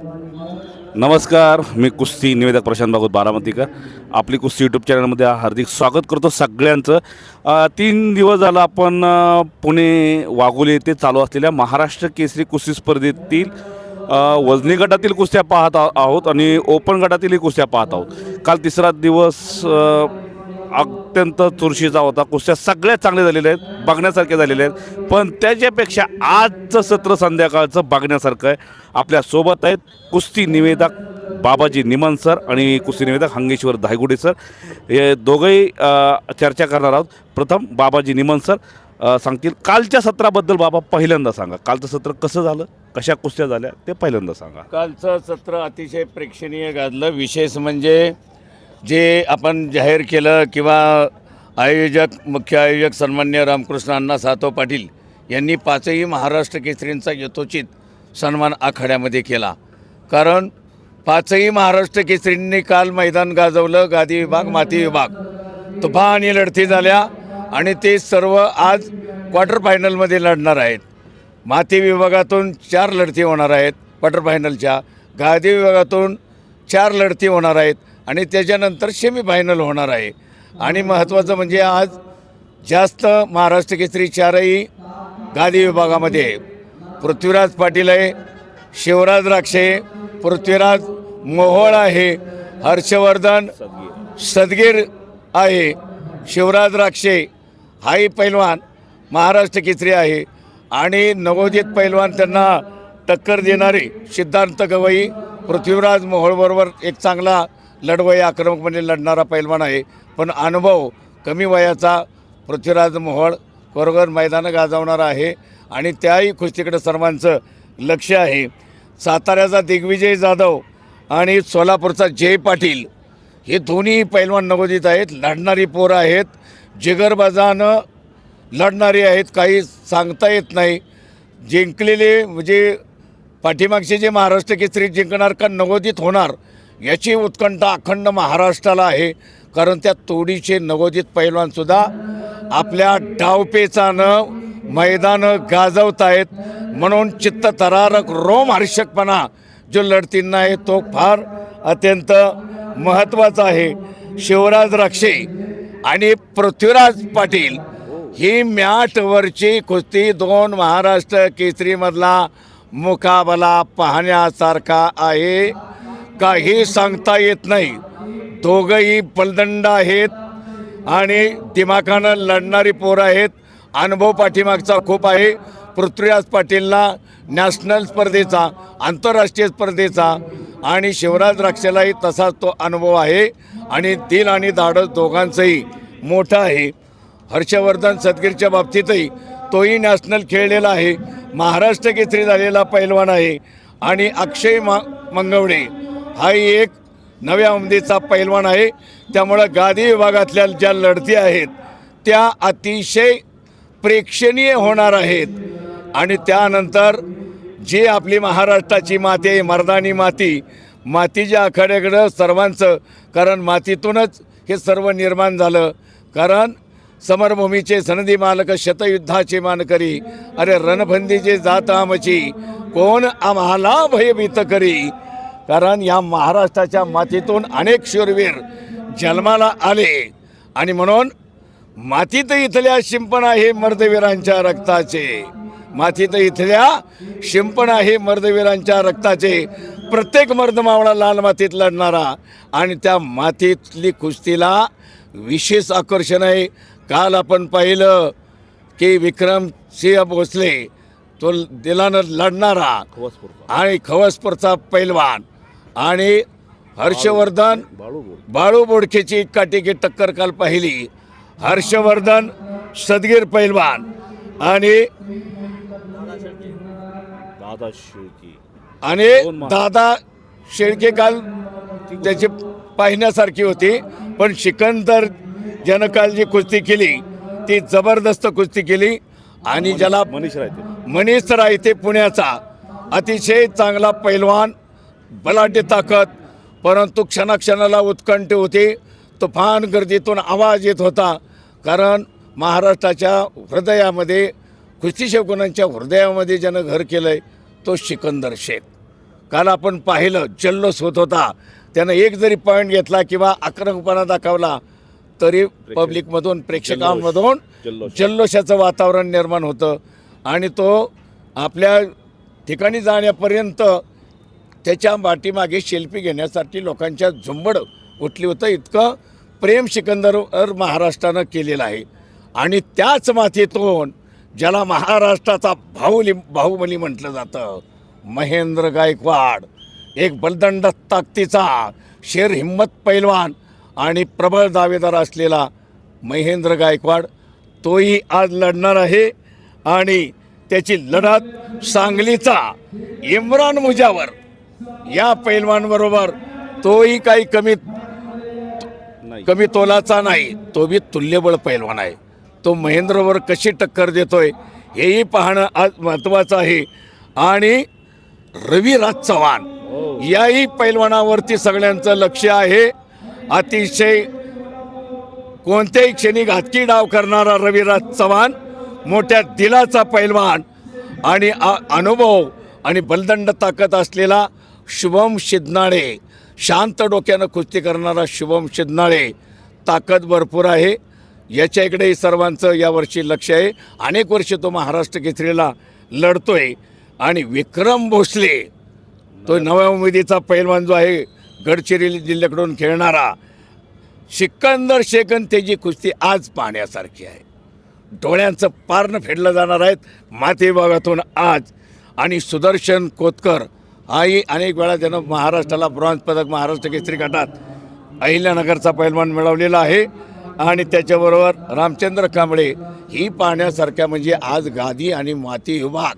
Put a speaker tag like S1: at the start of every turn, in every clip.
S1: नमस्कार, मी कुस्ती निवेदक प्रशांत भागवत बारामतीकर. आपली कुस्ती यूट्यूब चॅनलमध्ये हार्दिक स्वागत करतो सगळ्यांचं. 3 दिवस झालं आपण पुणे वाघोली येथे चालू असलेल्या महाराष्ट्र केसरी कुस्ती स्पर्धेतील वजनी गटातील कुस्त्या पाहत आहोत आणि ओपन गटातीलही कुस्त्या पाहत आहोत. काल तिसरा दिवस अत्यंत चुरशीचा होता. कुस्त्या सगळ्यात चांगल्या झालेल्या आहेत, बघण्यासारख्या झालेल्या आहेत. पण त्याच्यापेक्षा आजचं सत्र संध्याकाळचं बघण्यासारखं आहे. आपल्यासोबत आहेत कुस्ती निवेदक बाबाजी निमन सर आणि कुस्ती निवेदक हंगेश्वर धायगुडे सर. हे दोघंही चर्चा करणार आहोत. प्रथम बाबाजी निमन सर सांगतील कालच्या सत्राबद्दल. बाबा, पहिल्यांदा सांगा, कालचं सत्र कसं झालं, कशा कुस्त्या झाल्या ते पहिल्यांदा सांगा.
S2: कालचं सत्र अतिशय प्रेक्षणीय गाजलं. विशेष म्हणजे जे आपण जाहीर केलं किंवा मुख्य आयोजक सन्मान्य रामकृष्ण अण्णा सातव पाटील यांनी 5ही महाराष्ट्र केसरींचा यथोचित सन्मान आखाड्यामध्ये केला. कारण 5ही महाराष्ट्र केसरींनी काल मैदान गाजवलं. गादी विभाग, माती विभाग तुफानी लढती झाल्या आणि ते सर्व आज क्वार्टर फायनलमध्ये लढणार आहेत. माती विभागातून 4 लढती होणार आहेत क्वार्टर फायनलच्या, गादी विभागातून 4 लढती होणार आहेत आणि त्याच्यानंतर सेमीफायनल होणार आहे. आणि महत्त्वाचं म्हणजे आज जास्त महाराष्ट्र केसरी 4ही गादी विभागामध्ये आहे. पृथ्वीराज पाटील आहे, शिवराज राक्षे, पृथ्वीराज मोहोळ आहे, हर्षवर्धन सदगीर आहे, शिवराज राक्षे हाही पैलवान महाराष्ट्र केसरी आहे. आणि नवोदित पैलवान त्यांना टक्कर देणारे सिद्धार्थ गवई पृथ्वीराज मोहोळबरोबर एक चांगला लढवई आक्रमकपणे लढणारा पैलवान आहे. पण अनुभव कमी वयाचा पृथ्वीराज मोहोळ बरोबर मैदानं गाजवणारा आहे आणि त्याही कुस्तीकडे सर्वांचं लक्ष आहे. साताऱ्याचा दिग्विजय जाधव आणि सोलापूरचा जय पाटील हे दोन्ही पैलवान नवोदित आहेत. लढणारी पोरं आहेत, जिगरबाजानं लढणारी आहेत. काही सांगता येत नाही. जिंकलेले म्हणजे पाठीमागचे जे महाराष्ट्र केसरी जिंकणार का नवोदित होणार याची उत्कंठा अखंड महाराष्ट्राला आहे. कारण त्या तोडीचे नवोदित पैलवानसुद्धा आपल्या डावपेचानं मैदानं गाजवत आहेत. म्हणून चित्त थरारक रोमहर्षकपणा जो लढतींना आहे तो फार अत्यंत महत्त्वाचा आहे. शिवराज राक्षे आणि पृथ्वीराज पाटील ही मॅटवरची कुस्ती 2 महाराष्ट्र केसरीमधला मुकाबला पाहण्यासारखा आहे. काही सांगता येत नाही. दोघंही बलदंड आहेत आणि दिमाखानं लढणारी पोरं आहेत. अनुभव पाठीमागचा खूप आहे. पृथ्वीराज पाटीलला नॅशनल स्पर्धेचा, आंतरराष्ट्रीय स्पर्धेचा आणि शिवराज राक्षेलाही तसाच तो अनुभव आहे आणि दिल आणि धाडस दोघांचंही मोठं आहे. हर्षवर्धन सदगीरच्या बाबतीतही तोही नॅशनल खेळलेला आहे, महाराष्ट्र केसरी झालेला पैलवान आहे. आणि अक्षय मंगवडे हाही एक नव्या उमदीचा पैलवान आहे. त्यामुळं गादी विभागातल्या ज्या लढती आहेत त्या अतिशय प्रेक्षणीय होणार आहेत. आणि त्यानंतर जी आपली महाराष्ट्राची माती आहे, मर्दानी माती, मातीच्या आखाड्याकडं सर्वांचं, कारण मातीतूनच हे सर्व निर्माण झालं. कारण समरभूमीचे सनदी मालक, शतयुद्धाचे मानकरी, अरे रणभंदीचे जात आमची, कोण आम्हाला भयभीत करी. कारण या महाराष्ट्राच्या मातीतून अनेक शूरवीर जन्माला आले आणि म्हणून मातीत इथल्या शिंपण आहे मर्दवीरांच्या रक्ताचे. मातीत इथल्या शिंपण आहे मर्दवीरांच्या रक्ताचे. प्रत्येक मर्दमावळा लाल मातीत लढणारा आणि त्या मातीतली कुस्तीला विशेष आकर्षण आहे. काल आपण पाहिलं की विक्रमसिंह भोसले तो दिलानं लढणारा आणि खवसपूरचा पैलवान आणि हर्षवर्धन बाळू बोडखेची काटेकी टक्कर काल पाहिली. हर्षवर्धन सदगीर पैलवान आणि दादा शेळके काल त्याची पाहण्यासारखी होती. पण सिकंदर ज्यानं काल जी कुस्ती केली ती जबरदस्त कुस्ती केली. आणि ज्याला मनीष रायते पुण्याचा अतिशय चांगला पैलवान, बलाढ्य ताकद, परंतु क्षणाक्षणाला उत्कंठ होती. तुफान गर्दीतून आवाज येत होता. कारण महाराष्ट्राच्या हृदयामध्ये, कुस्ती शौकीनांच्या हृदयामध्ये ज्यानं घर केलं आहे तो सिकंदर शेख. काल आपण पाहिलं जल्लोष होत होता. त्यानं एक जरी पॉईंट घेतला किंवा आक्रमकपणा दाखवला तरी पब्लिकमधून प्रेक्षकांमधून जल्लोषाचं वातावरण निर्माण होतं आणि तो आपल्या ठिकाणी जाण्यापर्यंत त्याच्या पाठीमागे सेल्फी घेण्यासाठी लोकांच्या झुंबड उठली होतं. इतकं प्रेम सिकंदरवर महाराष्ट्रानं केलेलं आहे. आणि त्याच मातीतून ज्याला महाराष्ट्राचा बाहुबली म्हटलं जातं, महेंद्र गायकवाड, एक बलदंड ताकदीचा शेर हिम्मत पैलवान आणि प्रबळ दावेदार असलेला महेंद्र गायकवाड, तोही आज लढणार आहे. आणि त्याची लढत सांगलीचा इम्रान मुजावर या पैलवानबरोबर, तोही काही कमी तोलाचा नाही, तो बी तुल्यबळ पैलवान आहे. तो महेंद्रवर कशी टक्कर देतोय हेही पाहणं आज महत्त्वाचं आहे. आणि रविराज चव्हाण याही पैलवानावरती सगळ्यांचं लक्ष आहे. अतिशय कोणत्याही क्षणी घातकी डाव करणारा रविराज चव्हाण, मोठ्या दिलाचा पैलवान आणि अनुभव आणि बलदंड ताकद असलेला शुभम शिदनाळे, शांत डोक्यानं कुस्ती करणारा शुभम शिदनाळे, ताकद भरपूर आहे. याच्या इकडेही सर्वांचं यावर्षी लक्ष आहे. अनेक वर्ष तो महाराष्ट्र केसरीला लढतोय. आणि विक्रम भोसले, तो नव्या उमेदीचा पैलवान जो आहे, गडचिरोली जिल्ह्याकडून खेळणारा, सिकंदर शेखन, त्याची कुस्ती आज पाहण्यासारखी आहे. डोळ्यांचं पारणं फेडलं जाणार आहेत माती विभागातून आज. आणि सुदर्शन कोतकर हाही अनेक वेळा त्यानं महाराष्ट्राला ब्रॉन्झ पदक महाराष्ट्र केसरी गटात अहिल्यानगरचा पैलवान मिळवलेला आहे. आणि त्याच्याबरोबर रामचंद्र कांबळे, ही पाहण्यासारख्या म्हणजे आज गादी आणि माती विभाग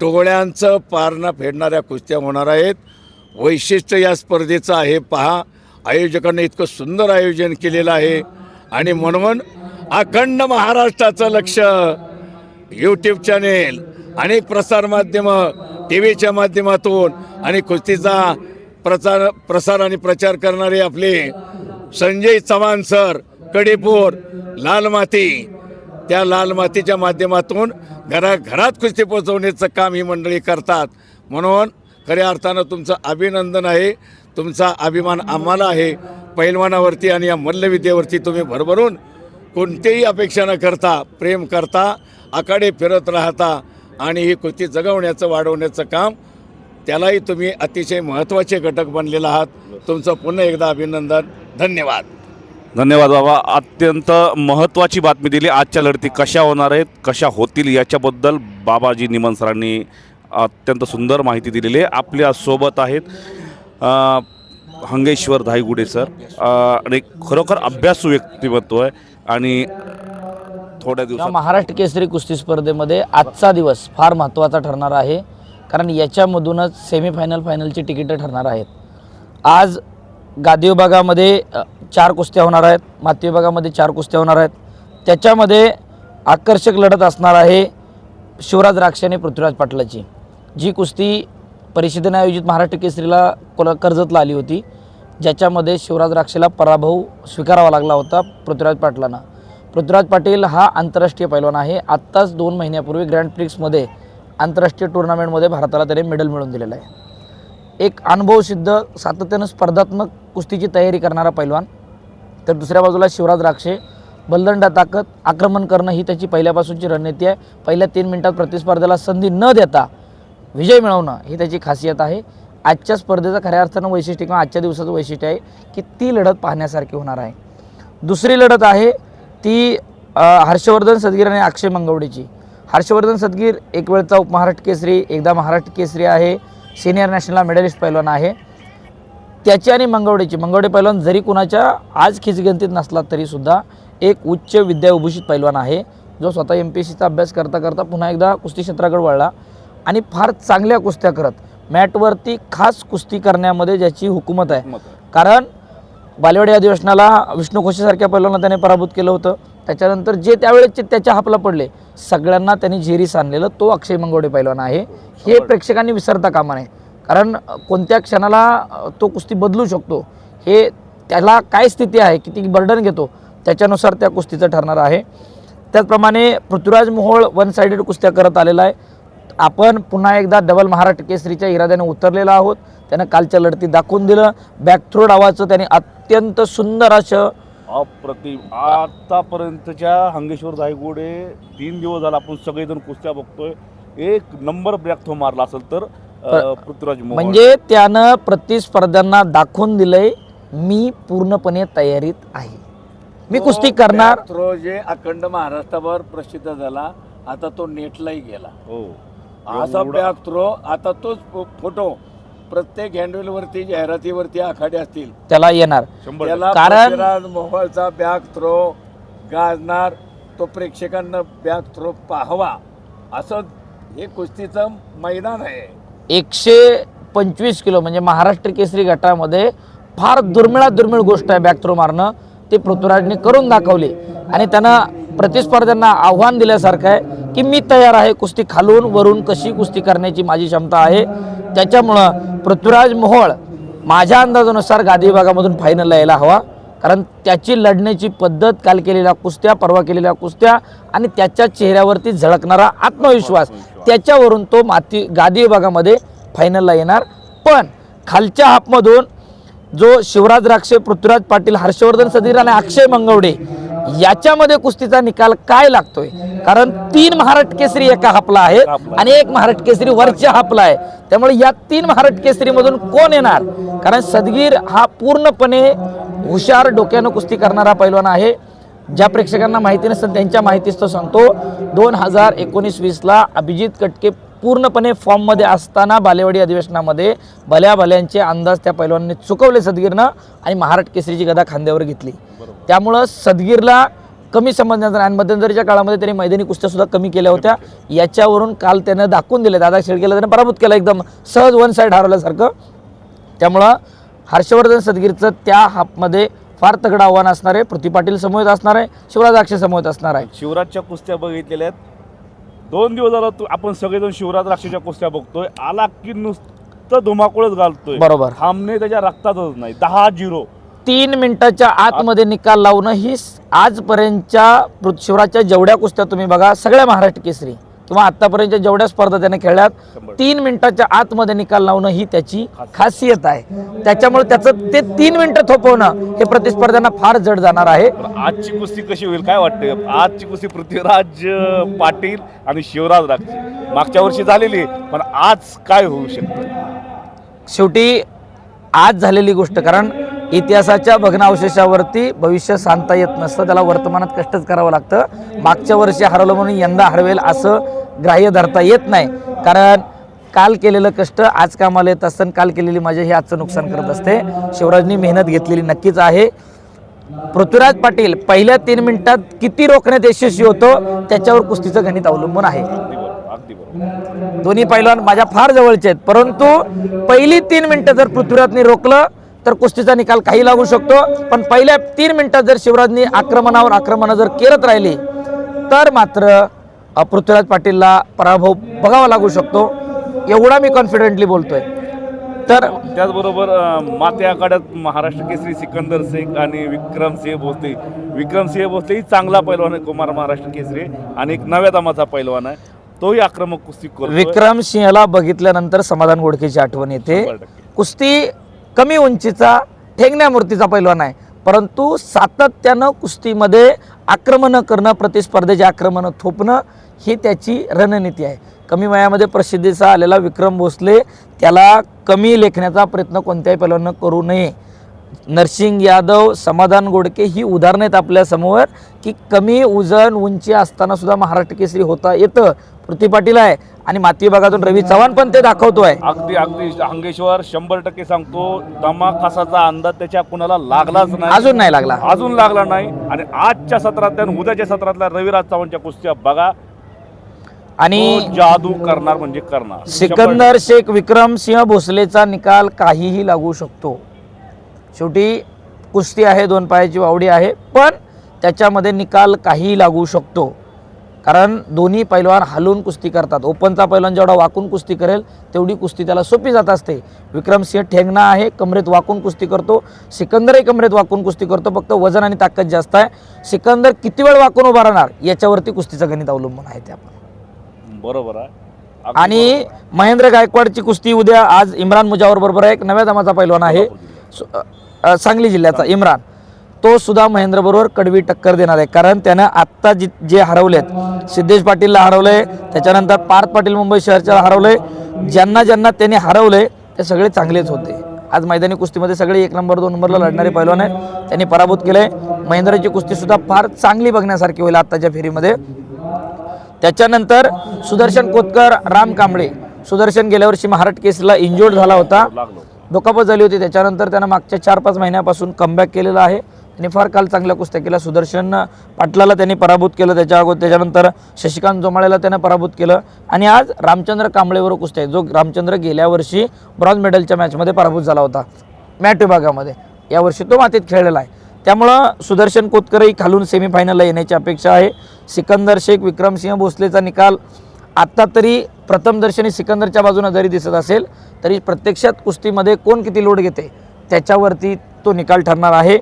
S2: डोळ्यांचं पारणं फेडणाऱ्या कुस्त्या होणार आहेत. वैशिष्ट्य या स्पर्धेचं आहे पहा, आयोजकांनी इतकं सुंदर आयोजन केलेलं आहे. आणि म्हणून अखंड महाराष्ट्राचं लक्ष, यूट्यूब चॅनेल, अनेक प्रसारमाध्यमं, टी व्हीच्या माध्यमातून आणि कुस्तीचा प्रसार आणि प्रचार करणारे आपले संजय चव्हाण सर, कडेपूर, लाल माती, त्या लाल मातीच्या माध्यमातून घराघरात कुस्ती पोचवण्याचं काम ही मंडळी करतात. म्हणून खऱ्या अर्थानं तुमचं अभिनंदन आहे. तुमचा अभिमान आम्हाला आहे. पैलवानावरती आणि या मल्लविद्येवरती तुम्ही भरभरून कोणतेही अपेक्षा न करता प्रेम करता, आखाडे फिरत राहता आणि ही कुस्ती जगवण्याचं, वाढवण्याचं काम, त्यालाही तुम्ही अतिशय महत्त्वाचे घटक बनलेला आहात. तुमचं पुन्हा एकदा अभिनंदन. धन्यवाद.
S1: धन्यवाद बाबा. अत्यंत महत्त्वाची बातमी दिली. आजच्या लढती कशा होणार आहेत, कशा होतील याच्याबद्दल बाबाजी निमन सरांनी अत्यंत सुंदर माहिती दिलेली आहे. आपल्या सोबत आहेत हंगेश्वर धायगुडे सर, आणि खरोखर अभ्यासू व्यक्तिमत्व आहे. आणि थोड्या दिवसात
S3: महाराष्ट्र केसरी कुस्ती स्पर्धेमध्ये आजचा दिवस फार महत्त्वाचा ठरणार आहे. कारण याच्यामधूनच सेमीफायनल, फायनलची तिकीटं ठरणार आहेत. आज गादी विभागामध्ये 4 कुस्त्या होणार आहेत, माती विभागामध्ये 4 कुस्त्या होणार आहेत. त्याच्यामध्ये आकर्षक लढत असणार आहे शिवराज राक्षे आणि पृथ्वीराज पाटलाची. जी कुस्ती परिषदेने आयोजित महाराष्ट्र केसरीला कर्जतला आली होती, ज्याच्यामध्ये शिवराज राक्षेला पराभव स्वीकारावा लागला होता पृथ्वीराज पाटलांना. पृथ्वीराज पाटील हा आंतरराष्ट्रीय पैलवान आहे. आत्ताच 2 महिन्यापूर्वी ग्रँड प्रिक्समध्ये आंतरराष्ट्रीय टुर्नामेंटमध्ये भारताला त्याने मेडल मिळवून दिलेलं आहे. एक अनुभवसिद्ध, सातत्यानं स्पर्धात्मक कुस्तीची तयारी करणारा पैलवान. तर दुसऱ्या बाजूला शिवराज राक्षे, बलदंड ताकद, आक्रमण करणं ही त्याची पहिल्यापासूनची रणनीती आहे. पहिल्या 3 मिनिटात प्रतिस्पर्ध्याला संधी न देता विजय मिळवणं ही त्याची खासियत आहे. आजच्या स्पर्धेचं खऱ्या अर्थानं वैशिष्ट्य किंवा आजच्या दिवसाचं वैशिष्ट्य आहे की ती लढत पाहण्यासारखी होणार आहे. दुसरी लढत आहे ती हर्षवर्धन सदगीर आणि अक्षय मंगवडेची. हर्षवर्धन सदगीर एक वेळचा उपमहाराष्ट्र केसरी, एकदा महाराष्ट्र केसरी आहे, सिनियर नॅशनलला मेडलिस्ट पैलवान आहे. त्याची आणि मंगवडे पैलवान जरी कुणाच्या आज खिचगंतीत नसला तरीसुद्धा एक उच्च विद्याविभूषित पैलवान आहे, जो स्वतः MPSCचा अभ्यास करता करता पुन्हा एकदा कुस्ती क्षेत्राकडे वळला आणि फार चांगल्या कुस्त्या करत मॅटवरती खास कुस्ती करण्यामध्ये ज्याची हुकूमत आहे. कारण बालेवाडी अधिवेशनाला विष्णू खोशेसारख्या पैलवानांना त्याने पराभूत केलं होतं. त्याच्यानंतर जे त्यावेळेचे त्याच्या हापला पडले सगळ्यांना त्यांनी झेरीस आणलेलं तो अक्षय मंगवडे पैलवान आहे. हे प्रेक्षकांनी विसरता कामा नये. कारण कोणत्या क्षणाला तो कुस्ती बदलू शकतो, हे त्याला काय स्थिती आहे, किती बर्डन घेतो त्याच्यानुसार त्या कुस्तीचं ठरणार आहे. त्याचप्रमाणे पृथ्वीराज मोहोळ 1 साइडेड कुस्त्या करत आलेला आहे. आपण पुन्हा एकदा डबल महाराष्ट्र केसरीच्या इराद्याने उतरलेलो आहोत. त्यानं कालच्या लढतीत दाखवून दिलं. बॅकथ्रो डावाचं त्याने अत्यंत सुंदर असं
S1: अप्रतिम. आतापर्यंतच्या हंगेश्वर धायगुडे 3 दिवस झाला आपण सगळेजण कुस्त्या बघतोय, एक नंबर ब्रॅक थ्रो मारला असेल तर पृथ्वीराज मोहोळ.
S3: म्हणजे त्यानं प्रतिस्पर्ध्यांना दाखवून दिलंय मी पूर्णपणे तयारीत आहे, मी कुस्ती करणार.
S2: थ्रो जे अखंड महाराष्ट्रावर प्रसिद्ध झाला, आता तो नेटलाही गेला.
S1: हो,
S2: असा बॅक थ्रो आता तोच फोटो प्रत्येक हँडलवरती जाहिरातीवरती आखाडे असतील
S3: त्याला येणार.
S1: 100%.
S2: त्याला
S3: कारण-
S2: पृथ्वीराज मोहोळचा बॅक थ्रो गाजणार, तो प्रेक्षकांना बॅक थ्रो पाहावा असं हे कुस्तीचं मैदान आहे.
S3: 125 किलो म्हणजे महाराष्ट्र केसरी गटामध्ये फार दुर्मिळ गोष्ट आहे बॅक थ्रो मारणं. ते पृथ्वीराजने करून दाखवले आणि त्यानं प्रतिस्पर्ध्यांना आव्हान दिल्यासारखं आहे की मी तयार आहे, कुस्ती खालून वरून कशी कुस्ती करण्याची माझी क्षमता आहे. त्याच्यामुळं पृथ्वीराज मोहोळ माझ्या अंदाजानुसार गादी विभागामधून फायनलला यायला हवा. कारण त्याची लढण्याची पद्धत, काल केलेल्या कुस्त्या, परवा केलेल्या कुस्त्या आणि त्याच्या चेहऱ्यावरती झळकणारा आत्मविश्वास, त्याच्यावरून तो गादी विभागामध्ये फायनलला येणार. पण खालच्या हाफमधून जो शिवराज राक्षे, पृथ्वीराज पाटील, हर्षवर्धन सदगीर आणि अक्षय मंगवडे याच्यामध्ये कुस्तीचा निकाल काय लागतोय, कारण 3 महाराष्ट्र केसरी एका हापला आहेत आणि 1 महाराष्ट्र केसरी वरच्या हापला आहे. त्यामुळे या 3 महाराष्ट्र केसरीमधून कोण येणार, कारण सदगीर हा पूर्णपणे हुशार डोक्यानं कुस्ती करणारा पैलवान आहे. ज्या प्रेक्षकांना माहिती नसेल त्यांच्या माहितीच तो सांगतो. 2019-20ला अभिजित कटके पूर्णपणे फॉर्ममध्ये असताना बालेवाडी अधिवेशनामध्ये भल्यांचे अंदाज त्या पैलवानांनी चुकवले सदगीरनं आणि महाराष्ट्र केसरीची गदा खांद्यावर घेतली. त्यामुळं सदगीरला कमी समजण्याचा आणि मध्यंतरीच्या काळामध्ये त्यांनी मैदानी कुस्त्या सुद्धा कमी केल्या होत्या. याच्यावरून काल त्यानं दाखवून दिले, दादा शेळकेला त्यानं पराभूत केला, एकदम सहज वन साईड हरवल्यासारखं. त्यामुळं हर्षवर्धन सदगीरचं त्या हाफमध्ये फार तगडं आव्हान असणार आहे. पृथ्वी पाटील समोर असणार आहे, शिवराज राक्षे समोर असणार आहे.
S1: शिवराजच्या कुस्त्या बघितलेल्या आहेत. 2 दिवस झाला आपण सगळेजण शिवराज राक्षेच्या कुस्त्या बघतोय. आला की नुसतं धुमाकूळच घालतोय.
S3: बरोबर,
S1: थांबणे त्याच्या रक्तातच नाही. 10-0
S3: 3 मिनिटाच्या आतमध्ये निकाल लावणं ही आजपर्यंतच्या शिवराजच्या जेवढ्या कुस्त्या तुम्ही बघा, सगळ्या महाराष्ट्र केसरी किंवा आतापर्यंतच्या जेवढ्या स्पर्धा त्याने खेळल्यात, 3 मिनिटाच्या आतमध्ये निकाल लावणं ही त्याची खासियत आहे. त्याच्यामुळे त्याचं ते 3 मिनिटं थोपवणं हे प्रतिस्पर्ध्यांना फार जड जाणार आहे.
S1: आजची कुस्ती कशी होईल काय वाटतं? आजची कुस्ती पृथ्वीराज पाटील आणि शिवराज राक्षे मागच्या वर्षी झालेली, पण आज काय होऊ शकतं?
S3: शेवटी आज झालेली गोष्ट, कारण इतिहासाच्या भग्नावशेषावरती भविष्य सांगता येत नसतं, त्याला वर्तमानात कष्टच करावं लागतं. मागच्या वर्षी हरवलं म्हणून यंदा हरवेल असं ग्राह्य धरता येत नाही, कारण काल केलेलं कष्ट आज कामाला येत असतं, काल केलेली मजा हे आजचं नुकसान करत असते. शिवराजनी मेहनत घेतलेली नक्कीच आहे. पृथ्वीराज पाटील पहिल्या 3 मिनिटात किती रोखण्यात यशस्वी होतो त्याच्यावर कुस्तीचं गणित अवलंबून आहे. दोन्ही पैलवान माझ्या फार जवळचे आहेत, परंतु पहिली 3 मिनिटं जर पृथ्वीराजने रोखलं तर कुस्तीचा निकाल काही लागू शकतो. पण पहिल्या 3 मिनिटात जर शिवराजनी आक्रमण जर करत राहिली तर मात्र पृथ्वीराज पाटीलला पराभव बघावा लागू शकतो, एवढा मी कॉन्फिडेंटली बोलतोय. तर
S1: त्याचबरोबर मात्या आखाड्यात महाराष्ट्र केसरी सिकंदर शेख आणि विक्रमसिंह भोसले ही चांगला पैलवान आहे. कुमार महाराष्ट्र केसरी आणि एक नव्या दमाचा पैलवान आहे, तोही आक्रमक कुस्ती करतो.
S3: विक्रम सिंहला बघितल्यानंतर समाधान गोडकेची आठवण येते.
S1: 100%.
S3: कुस्ती कमी उंचीचा ठेंगण्या मूर्तीचा पैलवान आहे, परंतु सातत्यानं कुस्तीमध्ये आक्रमणं करणं, प्रतिस्पर्धेचे आक्रमणं थोपणं ही त्याची रणनीती आहे. कमी वयामध्ये प्रसिद्धीचा आलेला विक्रम भोसले, त्याला कमी लेखण्याचा प्रयत्न कोणत्याही पैलवानानं करू नये. नरसिंग यादव, समाधान गोडके ही उदाहरणं आहेत आपल्यासमोर की कमी वजन उंची असताना सुद्धा महाराष्ट्र केसरी होता येतं. पृथ्वी पाटील आहे आणि माती विभागातून रवी चव्हाण पण ते दाखवतोय.
S1: अगदी हंगेश्वर 100% सांगतो, दमा कसाचा अंदाज त्याच्या कुणाला लागलाच नाही,
S3: अजून नाही लागला,
S1: अजून लागला नाही. आणि आजच्या सत्रातल्या आणि उद्याच्या सत्रातल्या रविराज चव्हाणच्या कुस्त्या बघा,
S3: आणि
S1: तो जादू करणार म्हणजे करणार.
S3: सिकंदर शेख विक्रमसिंह भोसलेचा निकाल काहीही लागू शकतो. शेवटी कुस्ती आहे, 2 पायाची वावडी आहे, पण त्याच्यामध्ये निकाल काहीही लागू शकतो, कारण दोन्ही पैलवान हलून कुस्ती करतात. ओपनचा पैलवान जेवढा वाकून कुस्ती करेल तेवढी कुस्ती त्याला सोपी जात असते. विक्रमसिंह ठेंगणा आहे, कमरेत वाकून कुस्ती करतो. सिकंदरही कमरेत वाकून कुस्ती करतो, फक्त वजन आणि ताकद जास्त आहे. सिकंदर किती वेळ वाकून उभा राहणार याच्यावरती कुस्तीचं गणित अवलंबून आहे. ते आपण
S1: बरोबर आहे.
S3: आणि महेंद्र गायकवाडची कुस्ती उद्या आज इम्रान मुजावर बरोबर आहे, एक नव्या दमाचा पैलवान आहे सांगली जिल्ह्याचा इम्रान, तो सुद्धा महेंद्र बरोबर कडवी टक्कर देणार आहे. कारण त्यानं आत्ता जे हरवलेत, सिद्धेश पाटीलला हरवलंय, त्याच्यानंतर पार्थ पाटील मुंबई शहरच्या हरवलंय, ज्यांना ज्यांना त्यांनी हरवलंय ते सगळे चांगलेच होते. आज मैदानी कुस्तीमध्ये सगळे 1 नंबर 2 नंबरला लढणारे पैलवान आहेत, त्यांनी पराभूत केलंय. महेंद्रची कुस्ती सुद्धा फार चांगली बघण्यासारखी होईल आत्ताच्या फेरीमध्ये. त्याच्यानंतर सुदर्शन कोतकर, राम कांबळे. सुदर्शन गेल्या वर्षी महाराष्ट्र केसरीला इंजोर्ड झाला होता, दुखापत झाली होती, त्याच्यानंतर त्यानं मागच्या 4-5 महिन्यापासून कमबॅक केलेला आहे. त्यांनी फार काल चांगल्या कुस्त्या केल्या. सुदर्शन पाटलाला त्यांनी पराभूत केलं, त्याच्यानंतर शशिकांत जोमाळेला त्यानं पराभूत केलं. आणि आज रामचंद्र कांबळेवर कुस्ती आहे, जो रामचंद्र गेल्या वर्षी ब्रॉन्झ मेडलच्या मॅचमध्ये पराभूत झाला होता मॅट विभागामध्ये. यावर्षी तो मातीत खेळलेला आहे. त्यामुळं सुदर्शन कोतकरही खालून सेमीफायनलला येण्याची अपेक्षा आहे. सिकंदर शेख, विक्रमसिंह भोसलेचा निकाल आत्ता तरी प्रथमदर्शनी सिकंदरच्या बाजूने जरी दिसत असेल तरी प्रत्यक्षात कुस्तीमध्ये कोण किती लोड घेते त्याच्यावरती तो निकाल ठरणार आहे.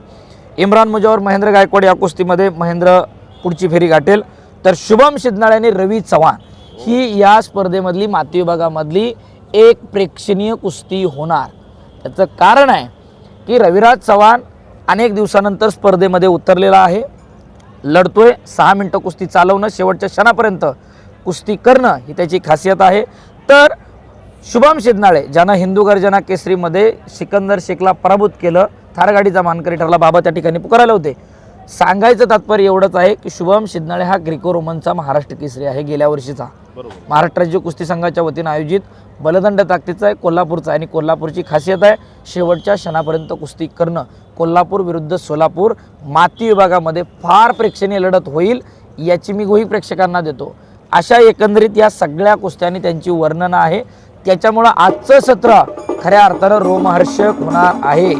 S3: इम्रान मुजावर महेंद्र गायकवाड या कुस्तीमध्ये महेंद्र पुढची फेरी गाठेल. तर शुभम शिंदे आणि रवी चव्हाण ही या स्पर्धेमधली माती विभागामधली एक प्रेक्षणीय कुस्ती होणार. त्याचं कारण आहे की रविराज चव्हाण अनेक दिवसानंतर स्पर्धेमध्ये उतरलेला आहे, लढतोय. 6 मिनिटं कुस्ती चालवणं, शेवटच्या क्षणापर्यंत कुस्ती करणं ही त्याची खासियत आहे. तर शुभम शिंदे ज्यानं हिंदू गर्जना केसरीमध्ये सिकंदर शेखला पराभूत केलं, थार गाडीचा मानकरी ठरला, बाबा त्या ठिकाणी पुकारायला होते. सांगायचं तात्पर्य एवढंच आहे की शुभम शिंदे हा ग्रेको रोमनचा महाराष्ट्र केसरी आहे गेल्या वर्षीचा. महाराष्ट्र राज्य कुस्ती संघाच्या वतीनं आयोजित बलदंड ताकदीचा आहे, कोल्हापूरचा आहे. आणि कोल्हापूरची खासियत आहे शेवटच्या क्षणापर्यंत कुस्ती करणं. कोल्हापूर विरुद्ध सोलापूर माती विभागामध्ये फार प्रेक्षणीय लढत होईल याची मी गोही प्रेक्षकांना देतो. अशा एकंदरीत या सगळ्या कुस्त्यांनी त्यांची वर्णनं आहे. त्याच्यामुळं आजचं सत्र खऱ्या अर्थानं रोमहर्षक होणार आहे.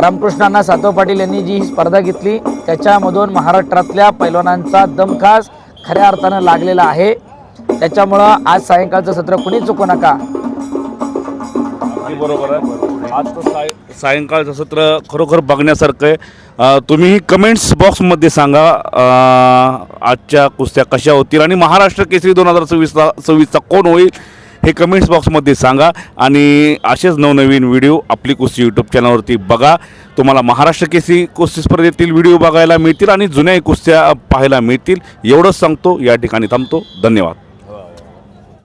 S3: रामकृष्णांना सातव पाटील यांनी जी ही स्पर्धा घेतली त्याच्यामधून महाराष्ट्रातल्या पैलवानांचा दमखास खऱ्या अर्थानं लागलेला आहे. त्याच्यामुळं आज सायंकाळचं सत्र कुणी चुकू नका.
S1: बरोबर आहे. आजचं सायंकाळचं सत्र खरोखर बघण्यासारखं आहे. तुम्ही कमेंट्स बॉक्समध्ये सांगा आजच्या कुस्त्या कशा होतील आणि महाराष्ट्र केसरी 2026चा कोण होईल हे कमेंट्स बॉक्समध्ये सांगा. आणि असेच नवनवीन व्हिडिओ आपली कुस्ती यूट्यूब चॅनलवरती बघा. तुम्हाला महाराष्ट्र केसरी कुस्ती स्पर्धेतील व्हिडिओ बघायला मिळतील आणि जुन्याही कुस्त्या पाहायला मिळतील. एवढंच सांगतो, या ठिकाणी थांबतो. धन्यवाद.